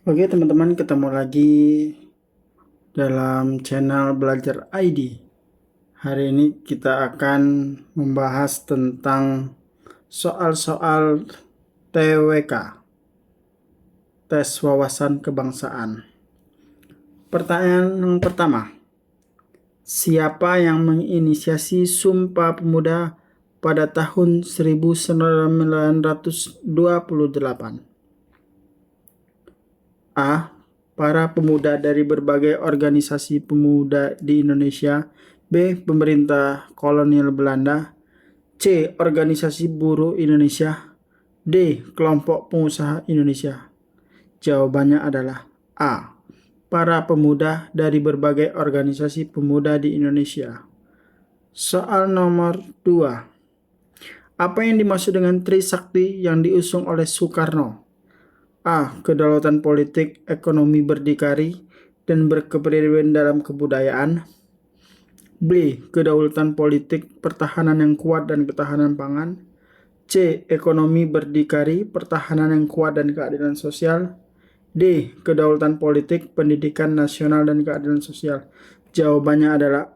Oke teman-teman, ketemu lagi dalam channel Belajar ID. Hari ini kita akan membahas tentang soal-soal TWK, tes wawasan kebangsaan. Pertanyaan yang pertama, siapa yang menginisiasi Sumpah Pemuda pada tahun 1928? A. Para pemuda dari berbagai organisasi pemuda di Indonesia. B. Pemerintah kolonial Belanda. C. Organisasi Buruh Indonesia. D. Kelompok Pengusaha Indonesia. Jawabannya adalah A. Para pemuda dari berbagai organisasi pemuda di Indonesia. Soal nomor 2. Apa yang dimaksud dengan Trisakti yang diusung oleh Soekarno? A. Kedaulatan politik, ekonomi berdikari, dan berkepribadian dalam kebudayaan. B. Kedaulatan politik, pertahanan yang kuat dan ketahanan pangan. C. Ekonomi berdikari, pertahanan yang kuat dan keadilan sosial. D. Kedaulatan politik, pendidikan nasional dan keadilan sosial. Jawabannya adalah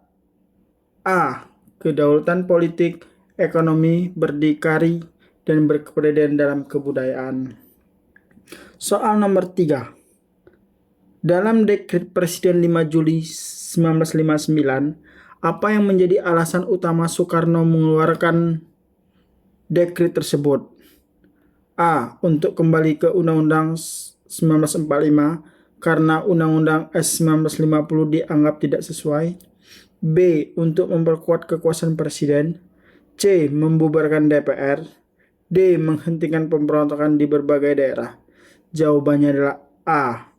A. Kedaulatan politik, ekonomi berdikari, dan berkepribadian dalam kebudayaan. Soal nomor 3. Dalam Dekret Presiden 5 Juli 1959, apa yang menjadi alasan utama Soekarno mengeluarkan dekret tersebut? A. Untuk kembali ke Undang-Undang 1945 karena Undang-Undang S1950 dianggap tidak sesuai. B. Untuk memperkuat kekuasaan Presiden. C. Membubarkan DPR. D. Menghentikan pemberontakan di berbagai daerah. Jawabannya adalah A.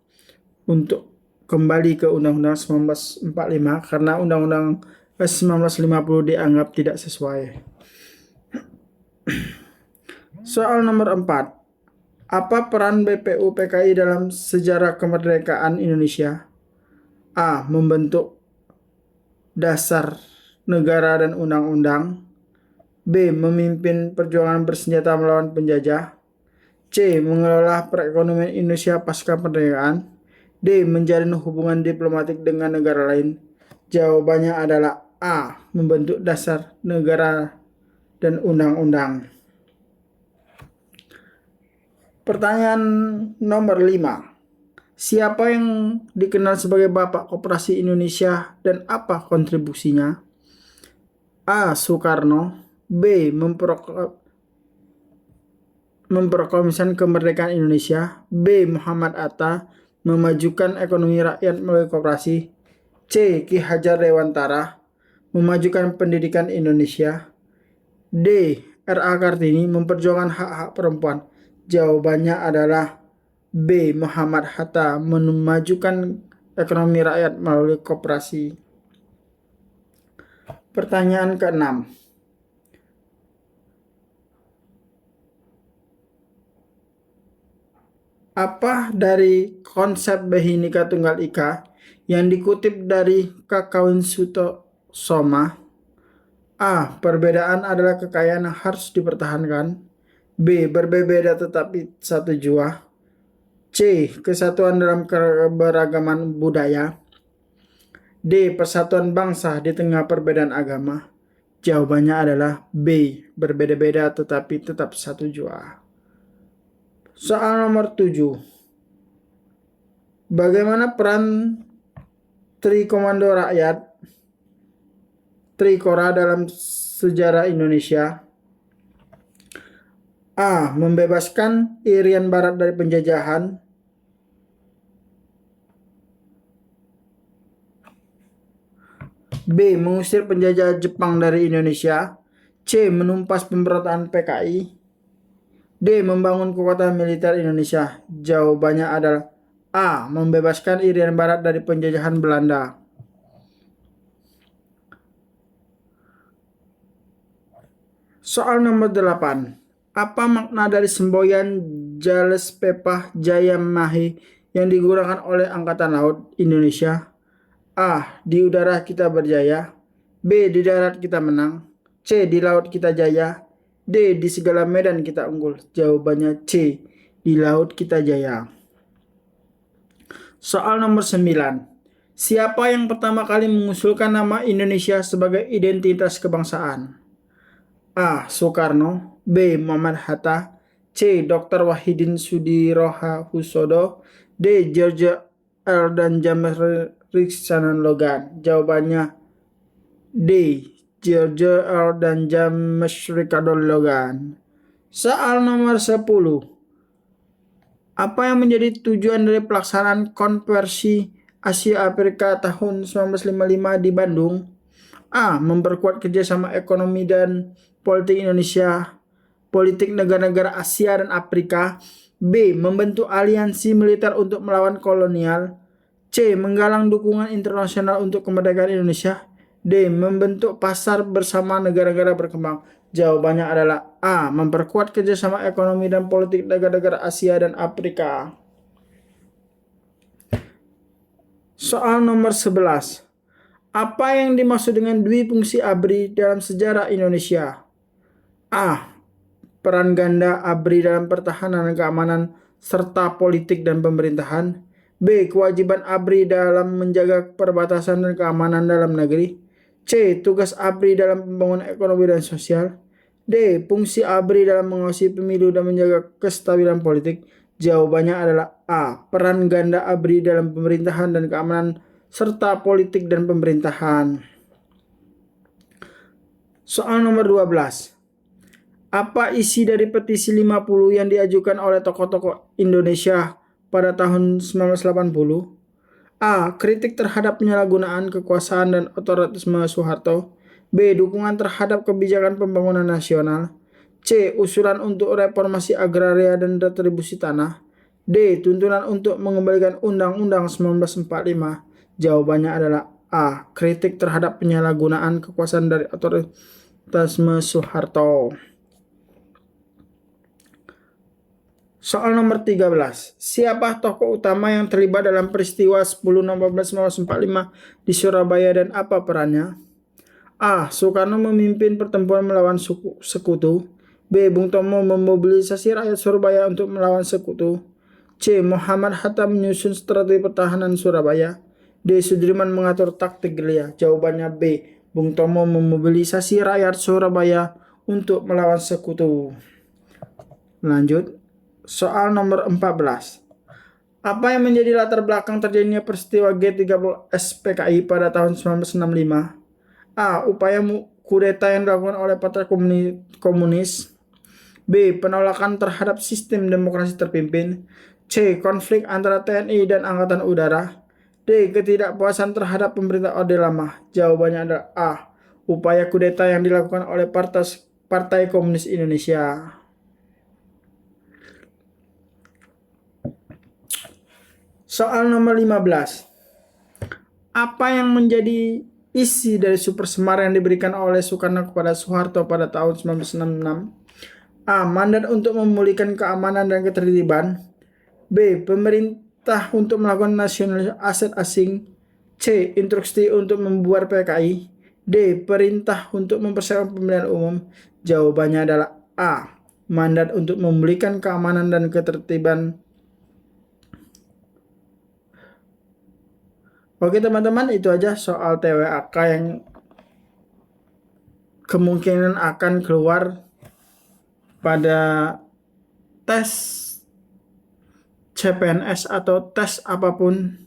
Untuk kembali ke Undang-Undang 1945 karena Undang-Undang 1950 dianggap tidak sesuai. Soal nomor 4. Apa peran BPU PKI dalam sejarah kemerdekaan Indonesia? A. Membentuk dasar negara dan undang-undang. B. Memimpin perjuangan bersenjata melawan penjajah. C. Mengelola perekonomian Indonesia pasca kemerdekaan. D. Menjalin hubungan diplomatik dengan negara lain. Jawabannya adalah A. Membentuk dasar negara dan undang-undang. Pertanyaan nomor 5. Siapa yang dikenal sebagai Bapak Koperasi Indonesia dan apa kontribusinya? A. Soekarno. B. Memproklamasikan kemerdekaan Indonesia. B. Muhammad Atta. Memajukan ekonomi rakyat melalui koperasi. C. Ki Hajar Dewantara. Memajukan pendidikan Indonesia. D. R.A. Kartini. Memperjuangkan hak-hak perempuan. Jawabannya adalah B. Muhammad Hatta. Memajukan ekonomi rakyat melalui koperasi. Pertanyaan ke-6. Apa dari konsep Bhinneka Tunggal Ika yang dikutip dari Kakawin Sutosoma? A. Perbedaan adalah kekayaan yang harus dipertahankan. B. Berbeda tetapi satu jua. C. Kesatuan dalam keberagaman budaya. D. Persatuan bangsa di tengah perbedaan agama. Jawabannya adalah B. Berbeda-beda tetapi tetap satu jua. Soal nomor 7. Bagaimana peran Trikomando Rakyat Trikora dalam sejarah Indonesia? A. Membebaskan Irian Barat dari penjajahan. B. Mengusir penjajah Jepang dari Indonesia. C. Menumpas pemberontakan PKI. D. Membangun kekuatan militer Indonesia. Jawabannya adalah A. Membebaskan Irian Barat dari penjajahan Belanda. Soal nomor 8. Apa makna dari semboyan Jales Pepah Jaya Mahe yang digunakan oleh Angkatan Laut Indonesia? A. Di udara kita berjaya. B. Di darat kita menang. C. Di laut kita jaya. D. Di segala medan kita unggul. Jawabannya C. Di laut kita jaya. Soal nomor 9. Siapa yang pertama kali mengusulkan nama Indonesia sebagai identitas kebangsaan? A. Soekarno, B. Muhammad Hatta, C. Dr. Wahidin Sudirohusodo, D. George R. dan James Rickson Logan. Jawabannya D. George R. dan James Rickson Logan. Soal nomor 10. Apa yang menjadi tujuan dari pelaksanaan konversi Asia Afrika tahun 1955 di Bandung? A. Memperkuat kerjasama ekonomi dan politik Indonesia, politik negara-negara Asia dan Afrika. B. Membentuk aliansi militer untuk melawan kolonial. C. Menggalang dukungan internasional untuk kemerdekaan Indonesia. D. Membentuk pasar bersama negara-negara berkembang. Jawabannya adalah A. Memperkuat kerjasama ekonomi dan politik negara-negara Asia dan Afrika. Soal nomor 11. Apa yang dimaksud dengan dwifungsi ABRI dalam sejarah Indonesia? A. Peran ganda ABRI dalam pertahanan dan keamanan serta politik dan pemerintahan. B. Kewajiban ABRI dalam menjaga perbatasan dan keamanan dalam negeri. C. Tugas ABRI dalam pembangunan ekonomi dan sosial. D. Fungsi ABRI dalam mengawasi pemilu dan menjaga kestabilan politik. Jawabannya adalah A. Peran ganda ABRI dalam pemerintahan dan keamanan serta politik dan pemerintahan. Soal nomor 12. Apa isi dari petisi 50 yang diajukan oleh tokoh-tokoh Indonesia pada tahun 1980? A. Kritik terhadap penyalahgunaan kekuasaan dan otoritarisme Soeharto. B. Dukungan terhadap kebijakan pembangunan nasional. C. Usulan untuk reformasi agraria dan retribusi tanah. D. Tuntunan untuk mengembalikan Undang-Undang 1945. Jawabannya adalah A. Kritik terhadap penyalahgunaan kekuasaan dari otoritarisme Soeharto. Soal nomor 13. Siapa tokoh utama yang terlibat dalam peristiwa 10 November 1945 di Surabaya dan apa perannya? A. Soekarno memimpin pertempuran melawan sekutu. B. Bung Tomo memobilisasi rakyat Surabaya untuk melawan sekutu. C. Muhammad Hatta menyusun strategi pertahanan Surabaya. D. Sudirman mengatur taktik gerilya. Jawabannya B. Bung Tomo memobilisasi rakyat Surabaya untuk melawan sekutu. Lanjut. Soal nomor 14. Apa yang menjadi latar belakang terjadinya peristiwa G30 SPKI pada tahun 1965? A. Upaya kudeta yang dilakukan oleh Partai Komunis. B. Penolakan terhadap sistem demokrasi terpimpin. C. Konflik antara TNI dan Angkatan Udara. D. Ketidakpuasan terhadap pemerintah Orde Lama. Jawabannya adalah A. Upaya kudeta yang dilakukan oleh Partai Komunis Indonesia. Soal nomor 15. Apa yang menjadi isi dari Super Semar yang diberikan oleh Soekarno kepada Soeharto pada tahun 1966? A. Mandat untuk memulihkan keamanan dan ketertiban. B. Pemerintah untuk melakukan nasionalisasi aset asing. C. Instruksi untuk membuat PKI. D. Perintah untuk mempersiapkan pemilihan umum. Jawabannya adalah A. Mandat untuk memulihkan keamanan dan ketertiban. Oke teman-teman, itu aja soal TWAK yang kemungkinan akan keluar pada tes CPNS atau tes apapun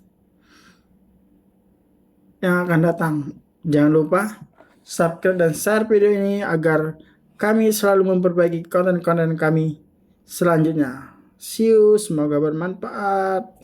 yang akan datang. Jangan lupa subscribe dan share video ini agar kami selalu memperbaiki konten-konten kami selanjutnya. See you, semoga bermanfaat.